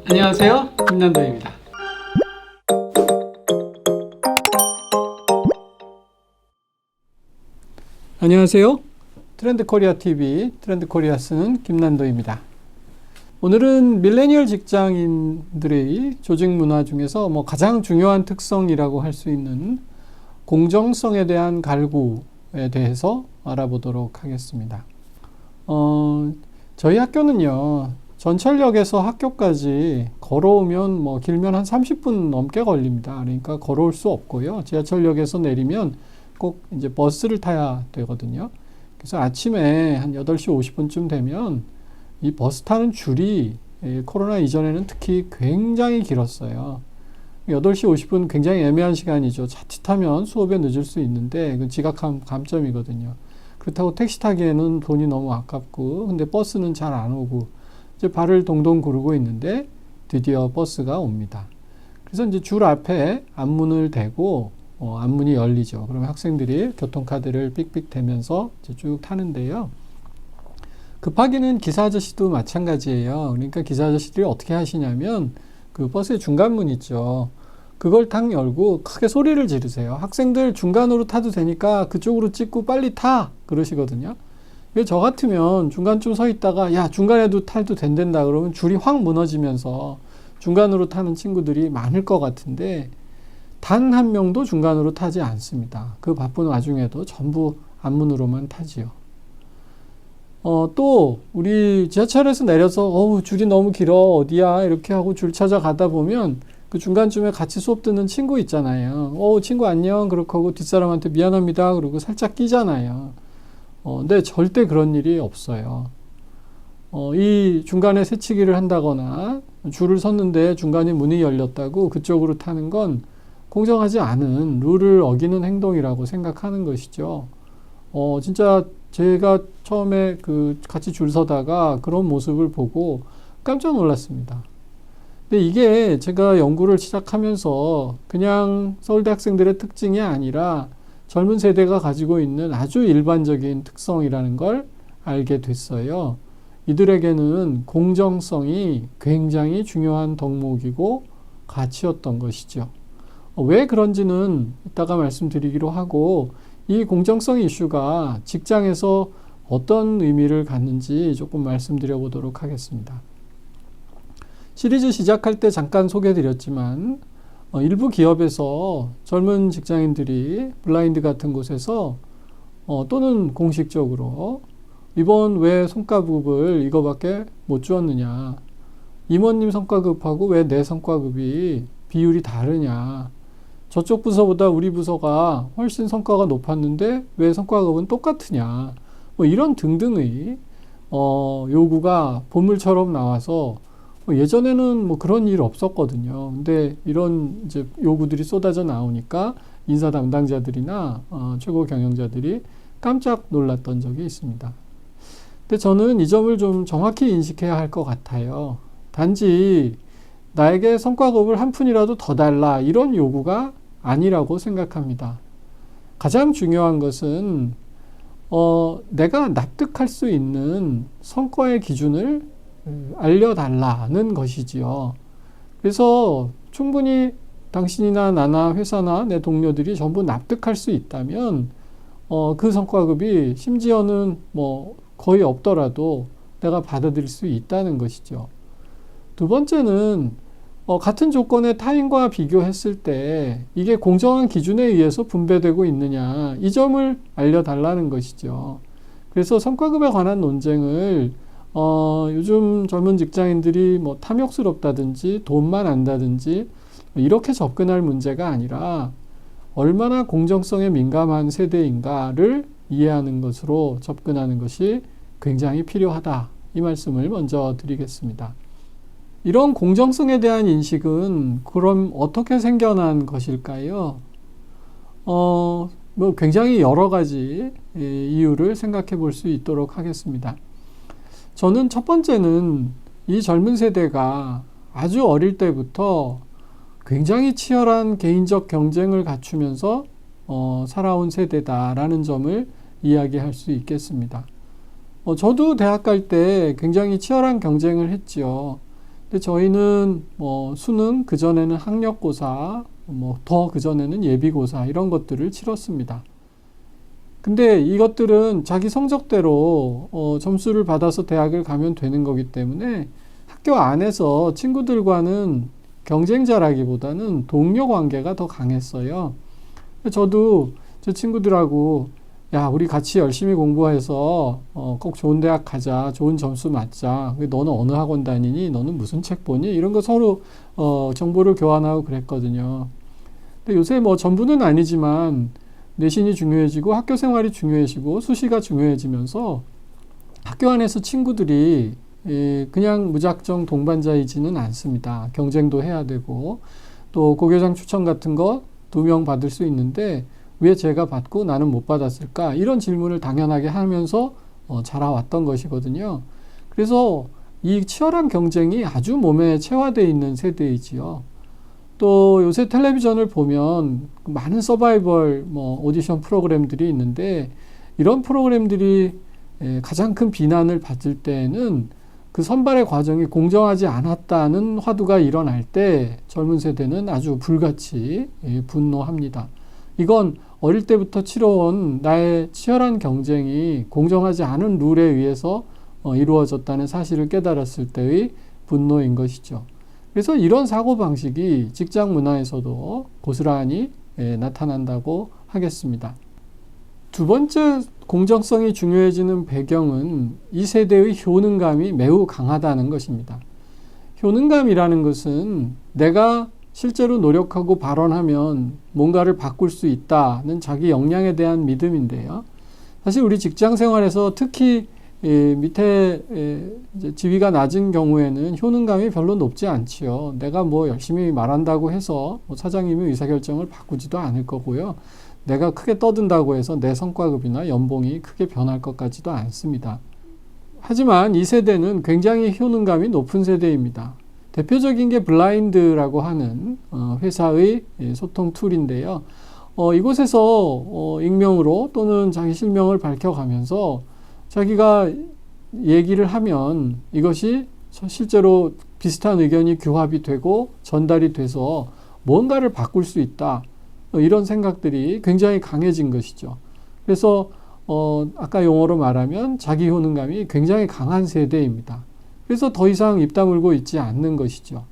안녕하세요, 김남도입니다. 안녕하세요. 트렌드코리아TV 트렌드코리아 쓰는 김남도입니다. 오늘은 밀레니얼 직장인들의 조직 문화 중에서 가장 중요한 특성이라고 할 수 있는 공정성에 대한 갈구에 대해서 알아보도록 하겠습니다. 저희 학교는요, 전철역에서 학교까지 걸어오면 길면 한 30분 넘게 걸립니다. 그러니까 걸어올 수 없고요. 지하철역에서 내리면 꼭 이제 버스를 타야 되거든요. 그래서 아침에 한 8시 50분쯤 되면 이 버스 타는 줄이 코로나 이전에는 특히 굉장히 길었어요. 8시 50분 굉장히 애매한 시간이죠. 자칫하면 수업에 늦을 수 있는데 그 지각한 감점이거든요. 그렇다고 택시 타기에는 돈이 너무 아깝고, 근데 버스는 잘 안 오고, 이제 발을 동동 구르고 있는데 드디어 버스가 옵니다. 그래서 이제 줄 앞에 앞문을 대고 앞문이 열리죠. 그러면 학생들이 교통카드를 삑삑 대면서 이제 쭉 타는데요. 급하기는 기사 아저씨도 마찬가지예요. 그러니까 기사 아저씨들이 어떻게 하시냐면 그 버스의 중간문 있죠. 그걸 탁 열고 크게 소리를 지르세요. 학생들 중간으로 타도 되니까 그쪽으로 찍고 빨리 타! 그러시거든요. 저 같으면 중간쯤 서 있다가 야, 중간에도 타도 된단다 그러면 줄이 확 무너지면서 중간으로 타는 친구들이 많을 것 같은데 단 한 명도 중간으로 타지 않습니다. 그 바쁜 와중에도 전부 앞문으로만 타지요. 또 우리 지하철에서 내려서 줄이 너무 길어 어디야 이렇게 하고 줄 찾아가다 보면 그 중간쯤에 같이 수업 듣는 친구 있잖아요. 친구 안녕 그렇게 하고 뒷사람한테 미안합니다 그러고 살짝 끼잖아요. 근데 절대 그런 일이 없어요. 이 중간에 새치기를 한다거나 줄을 섰는데 중간에 문이 열렸다고 그쪽으로 타는 건 공정하지 않은 룰을 어기는 행동이라고 생각하는 것이죠. 진짜 제가 처음에 같이 줄 서다가 그런 모습을 보고 깜짝 놀랐습니다. 근데 이게 제가 연구를 시작하면서 그냥 서울대 학생들의 특징이 아니라 젊은 세대가 가지고 있는 아주 일반적인 특성이라는 걸 알게 됐어요. 이들에게는 공정성이 굉장히 중요한 덕목이고 가치였던 것이죠. 왜 그런지는 이따가 말씀드리기로 하고, 이 공정성 이슈가 직장에서 어떤 의미를 갖는지 조금 말씀드려 보도록 하겠습니다. 시리즈 시작할 때 잠깐 소개해드렸지만 일부 기업에서 젊은 직장인들이 블라인드 같은 곳에서 또는 공식적으로 이번 왜 성과급을 이거밖에 못 주었느냐, 임원님 성과급하고 왜 내 성과급이 비율이 다르냐, 저쪽 부서보다 우리 부서가 훨씬 성과가 높았는데 왜 성과급은 똑같으냐, 이런 등등의 요구가 보물처럼 나와서 예전에는 그런 일 없었거든요. 근데 이런 이제 요구들이 쏟아져 나오니까 인사 담당자들이나 최고 경영자들이 깜짝 놀랐던 적이 있습니다. 근데 저는 이 점을 좀 정확히 인식해야 할 것 같아요. 단지 나에게 성과급을 한 푼이라도 더 달라 이런 요구가 아니라고 생각합니다. 가장 중요한 것은 내가 납득할 수 있는 성과의 기준을 알려달라는 것이지요. 그래서 충분히 당신이나 나나 회사나 내 동료들이 전부 납득할 수 있다면 그 성과급이 심지어는 거의 없더라도 내가 받아들일 수 있다는 것이죠. 두 번째는 같은 조건의 타인과 비교했을 때 이게 공정한 기준에 의해서 분배되고 있느냐, 이 점을 알려달라는 것이죠. 그래서 성과급에 관한 논쟁을 요즘 젊은 직장인들이 탐욕스럽다든지 돈만 안다든지 이렇게 접근할 문제가 아니라 얼마나 공정성에 민감한 세대인가를 이해하는 것으로 접근하는 것이 굉장히 필요하다. 이 말씀을 먼저 드리겠습니다. 이런 공정성에 대한 인식은 그럼 어떻게 생겨난 것일까요? 굉장히 여러 가지 이유를 생각해 볼 수 있도록 하겠습니다. 저는 첫 번째는 이 젊은 세대가 아주 어릴 때부터 굉장히 치열한 개인적 경쟁을 갖추면서 살아온 세대다라는 점을 이야기할 수 있겠습니다. 저도 대학 갈 때 굉장히 치열한 경쟁을 했지요. 근데 저희는 뭐 수능 그전에는 학력고사, 뭐 더 그전에는 예비고사 이런 것들을 치렀습니다. 근데 이것들은 자기 성적대로 점수를 받아서 대학을 가면 되는 거기 때문에 학교 안에서 친구들과는 경쟁자라기보다는 동료 관계가 더 강했어요. 저도 제 친구들하고 야, 우리 같이 열심히 공부해서 꼭 좋은 대학 가자, 좋은 점수 맞자. 너는 어느 학원 다니니? 너는 무슨 책 보니? 이런 거 서로 정보를 교환하고 그랬거든요. 근데 요새 뭐 전부는 아니지만 내신이 중요해지고 학교 생활이 중요해지고 수시가 중요해지면서 학교 안에서 친구들이 그냥 무작정 동반자이지는 않습니다. 경쟁도 해야 되고 또 고교장 추천 같은 거 2명 받을 수 있는데 왜 제가 받고 나는 못 받았을까? 이런 질문을 당연하게 하면서 자라왔던 것이거든요. 그래서 이 치열한 경쟁이 아주 몸에 체화되어 있는 세대이지요. 또 요새 텔레비전을 보면 많은 서바이벌 오디션 프로그램들이 있는데 이런 프로그램들이 가장 큰 비난을 받을 때에는 그 선발의 과정이 공정하지 않았다는 화두가 일어날 때 젊은 세대는 아주 불같이 분노합니다. 이건 어릴 때부터 치러온 나의 치열한 경쟁이 공정하지 않은 룰에 의해서 이루어졌다는 사실을 깨달았을 때의 분노인 것이죠. 그래서 이런 사고방식이 직장 문화에서도 고스란히 나타난다고 하겠습니다. 두 번째 공정성이 중요해지는 배경은 이 세대의 효능감이 매우 강하다는 것입니다. 효능감이라는 것은 내가 실제로 노력하고 발언하면 뭔가를 바꿀 수 있다는 자기 역량에 대한 믿음인데요. 사실 우리 직장 생활에서 특히 밑에 이제 지위가 낮은 경우에는 효능감이 별로 높지 않지요. 내가 뭐 열심히 말한다고 해서 뭐 사장님이 의사결정을 바꾸지도 않을 거고요. 내가 크게 떠든다고 해서 내 성과급이나 연봉이 크게 변할 것 같지도 않습니다. 하지만 이 세대는 굉장히 효능감이 높은 세대입니다. 대표적인 게 블라인드라고 하는 회사의 소통 툴인데요. 이곳에서 익명으로 또는 자기 실명을 밝혀가면서 자기가 얘기를 하면 이것이 실제로 비슷한 의견이 규합이 되고 전달이 돼서 뭔가를 바꿀 수 있다. 이런 생각들이 굉장히 강해진 것이죠. 그래서 아까 용어로 말하면 자기 효능감이 굉장히 강한 세대입니다. 그래서 더 이상 입 다물고 있지 않는 것이죠.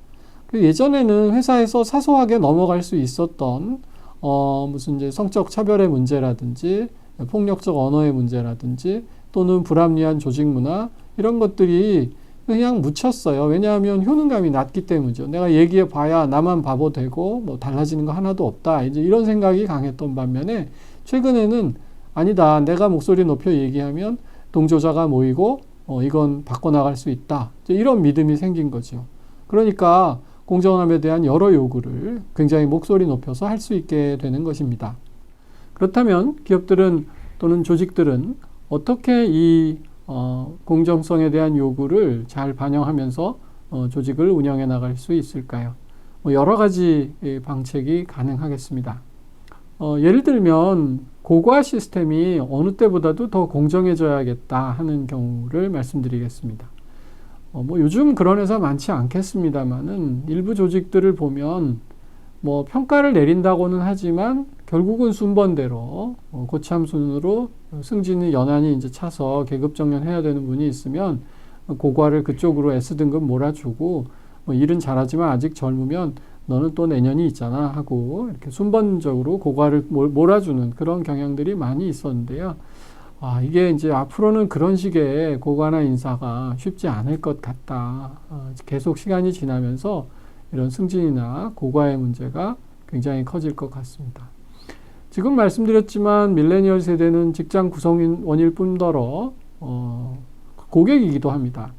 예전에는 회사에서 사소하게 넘어갈 수 있었던 무슨 이제 성적 차별의 문제라든지 폭력적 언어의 문제라든지 또는 불합리한 조직 문화 이런 것들이 그냥 묻혔어요. 왜냐하면 효능감이 낮기 때문이죠. 내가 얘기해 봐야 나만 바보 되고 뭐 달라지는 거 하나도 없다. 이제 이런 생각이 강했던 반면에 최근에는 아니다. 내가 목소리 높여 얘기하면 동조자가 모이고 이건 바꿔나갈 수 있다. 이런 믿음이 생긴 거죠. 그러니까 공정함에 대한 여러 요구를 굉장히 목소리 높여서 할 수 있게 되는 것입니다. 그렇다면 기업들은 또는 조직들은 어떻게 이 공정성에 대한 요구를 잘 반영하면서 조직을 운영해 나갈 수 있을까요? 여러 가지 방책이 가능하겠습니다. 예를 들면 고과 시스템이 어느 때보다도 더 공정해져야겠다 하는 경우를 말씀드리겠습니다. 뭐 요즘 그런 회사 많지 않겠습니다만은 일부 조직들을 보면 뭐 평가를 내린다고는 하지만 결국은 순번대로 고참 순으로 승진이 연한이 이제 차서 계급 정년해야 되는 분이 있으면 고과를 그쪽으로 S등급 몰아주고 일은 잘하지만 아직 젊으면 너는 또 내년이 있잖아 하고 이렇게 순번적으로 고과를 몰아주는 그런 경향들이 많이 있었는데요. 이게 이제 앞으로는 그런 식의 고과나 인사가 쉽지 않을 것 같다. 계속 시간이 지나면서 이런 승진이나 고과의 문제가 굉장히 커질 것 같습니다. 지금 말씀드렸지만 밀레니얼 세대는 직장 구성원일 뿐더러 고객이기도 합니다.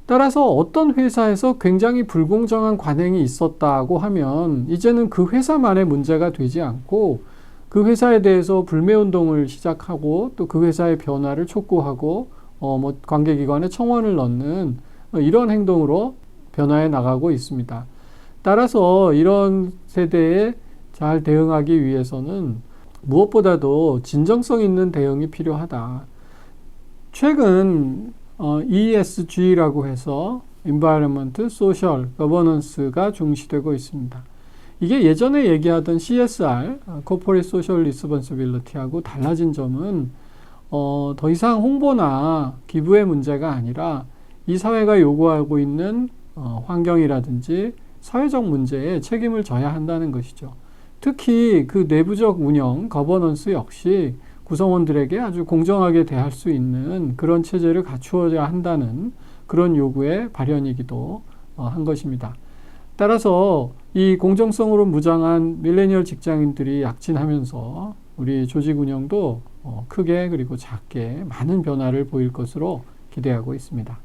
따라서 어떤 회사에서 굉장히 불공정한 관행이 있었다고 하면 이제는 그 회사만의 문제가 되지 않고 그 회사에 대해서 불매운동을 시작하고 또 그 회사의 변화를 촉구하고 뭐 관계기관에 청원을 넣는 이런 행동으로 변화해 나가고 있습니다. 따라서 이런 세대에 잘 대응하기 위해서는 무엇보다도 진정성 있는 대응이 필요하다. 최근 ESG라고 해서 environment, social, governance가 중시되고 있습니다. 이게 예전에 얘기하던 CSR, Corporate Social Responsibility하고 달라진 점은 더 이상 홍보나 기부의 문제가 아니라 이 사회가 요구하고 있는 환경이라든지 사회적 문제에 책임을 져야 한다는 것이죠. 특히 그 내부적 운영, 거버넌스 역시 구성원들에게 아주 공정하게 대할 수 있는 그런 체제를 갖추어야 한다는 그런 요구의 발현이기도 한 것입니다. 따라서 이 공정성으로 무장한 밀레니얼 직장인들이 약진하면서 우리 조직 운영도 크게 그리고 작게 많은 변화를 보일 것으로 기대하고 있습니다.